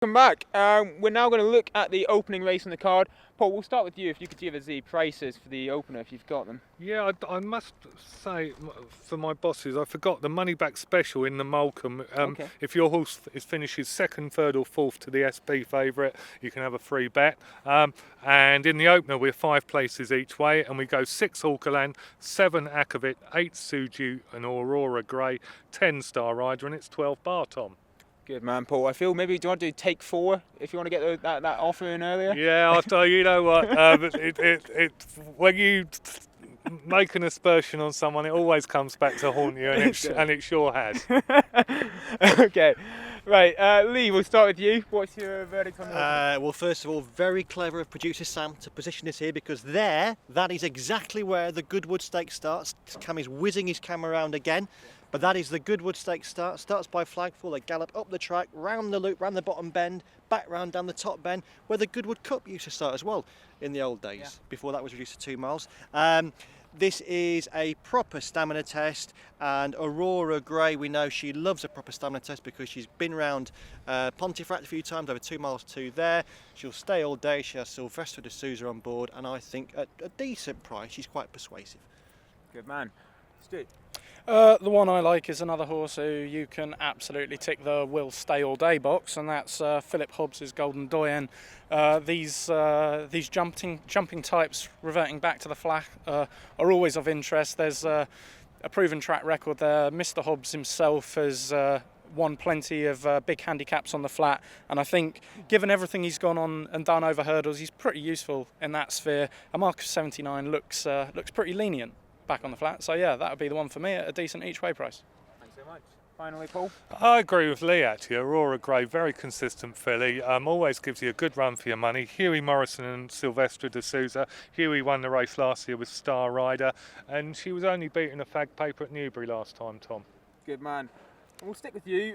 Welcome back. We're now going to look at the opening race on the card. Paul, we'll start with you. If you could give us the prices for the opener, if you've got them. Yeah, I must say for my bosses, I forgot the money back special in the Malcolm. Okay. If your horse finishes second, third, or fourth to the SP favourite, you can have a free bet. And in the opener, we're 5 places each way, and we go 6 Orkaland, 7 Akavit, 8 Suju, and Aurora Grey, 10 Star Rider, and it's 12 bar, Tom. Good man, Paul. I feel maybe do you want to do take 4 if you want to get that offer in earlier? Yeah, I'll tell you, you know what, when you make an aspersion on someone, it always comes back to haunt you, and it sure has. Okay, right, Lee, we'll start with you. What's your verdict on that? Well, first of all, very clever of producer Sam to position this here, because that is exactly where the Goodwood Stakes starts. Cam is whizzing his camera around again. But that is the Goodwood Stakes start. Starts by Flagfall, they gallop up the track, round the loop, round the bottom bend, back round down the top bend, where the Goodwood Cup used to start as well in the old days, before that was reduced to 2 miles. This is a proper stamina test, and Aurora Grey, we know she loves a proper stamina test because she's been round Pontefract a few times, over 2 miles to there. She'll stay all day. She has Sylvester de Souza on board, and I think at a decent price, she's quite persuasive. Good man. Stu? The one I like is another horse who you can absolutely tick the will stay all day box, and that's Philip Hobbs's Golden Doyen. These jumping types reverting back to the flat are always of interest. There's a proven track record there. Mr. Hobbs himself has won plenty of big handicaps on the flat, and I think given everything he's gone on and done over hurdles, he's pretty useful in that sphere. A mark of 79 looks pretty lenient back on the flat, so yeah, that would be the one for me at a decent each way price. Thanks so much. Finally, Paul? I agree with Lee actually. Aurora Grey, very consistent filly, always gives you a good run for your money. Huey Morrison and Sylvester de Souza. Huey won the race last year with Star Rider, and she was only beating a fag paper at Newbury last time, Tom. Good man. We'll stick with you.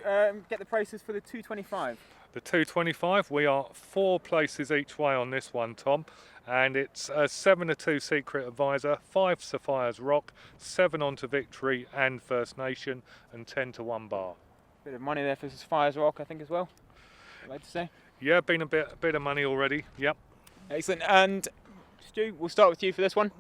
Get the prices for the 225. The 225, we are 4 places each way on this one, Tom. And it's 7 to 2 Secret Advisor, 5 Sapphire's Rock, 7 onto Victory and First Nation, and 10 to 1 bar. Bit of money there for Sapphire's Rock, I think, as well. I'd like to say. Yeah, been a bit of money already. Yep. Excellent. And Stu, we'll start with you for this one.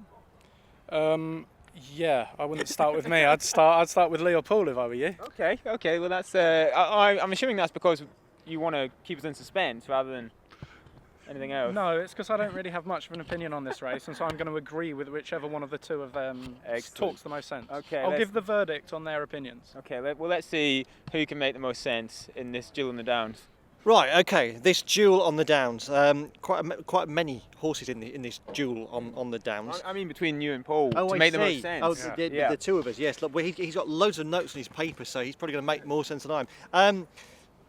Yeah, I wouldn't start with me. I'd start with Lee or Paul if I were you. Okay. Well, that's. I'm assuming that's because you want to keep us in suspense rather than anything else. No, it's because I don't really have much of an opinion on this race, and so I'm going to agree with whichever one of the two of them talks the most sense. Okay, I'll give the verdict on their opinions. Okay, let's see who can make the most sense in this duel in the Downs. Right, okay, this duel on the Downs. Quite many horses in this duel on the Downs. I mean between you and Paul to I make see. the most sense. Oh, the two of us, yes. Look, well, he's got loads of notes on his paper, so he's probably going to make more sense than I am.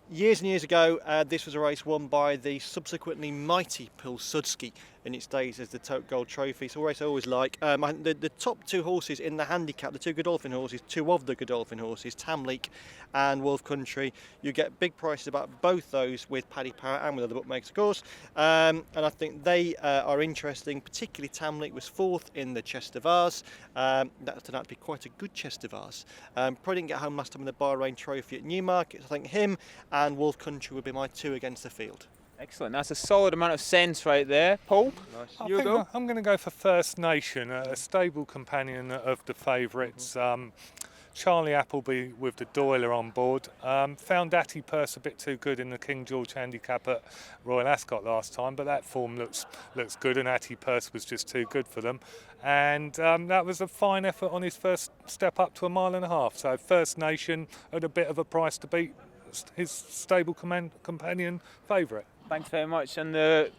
Years and years ago, this was a race won by the subsequently mighty Pilsudski in its days as the Tote Gold Trophy. It's a race I always like. The top 2 horses in the handicap, the 2 Godolphin horses, 2 of the Godolphin horses, Tamleek and Wolf Country. You get big prices about both those with Paddy Power and with other bookmakers, of course. And I think they are interesting. Particularly Tamleek was 4th in the Chester Vase. That turned out to be quite a good Chester Vase. Probably didn't get home last time in the Bahrain Trophy at Newmarket. I think him and Wolf Country would be my 2 against the field. Excellent. That's a solid amount of sense right there. Paul? Nice. I'm going to go for First Nation, a stable companion of the favourites. Charlie Appleby with the Doyler on board. Found Atty Purse a bit too good in the King George handicap at Royal Ascot last time, but that form looks good, and Atty Purse was just too good for them. And that was a fine effort on his first step up to 1.5 miles. So First Nation at a bit of a price to beat his stable companion favourite. Thanks very much. And the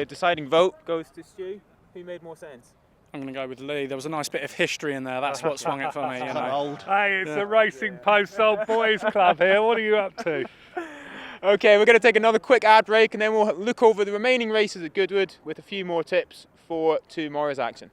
deciding vote goes to Stu. Who made more sense? I'm going to go with Lee. There was a nice bit of history in there. That's what swung it for me. You know. Hey, it's the Racing Post Old Boys Club here. What are you up to? Okay, we're going to take another quick ad break, and then we'll look over the remaining races at Goodwood with a few more tips for tomorrow's action.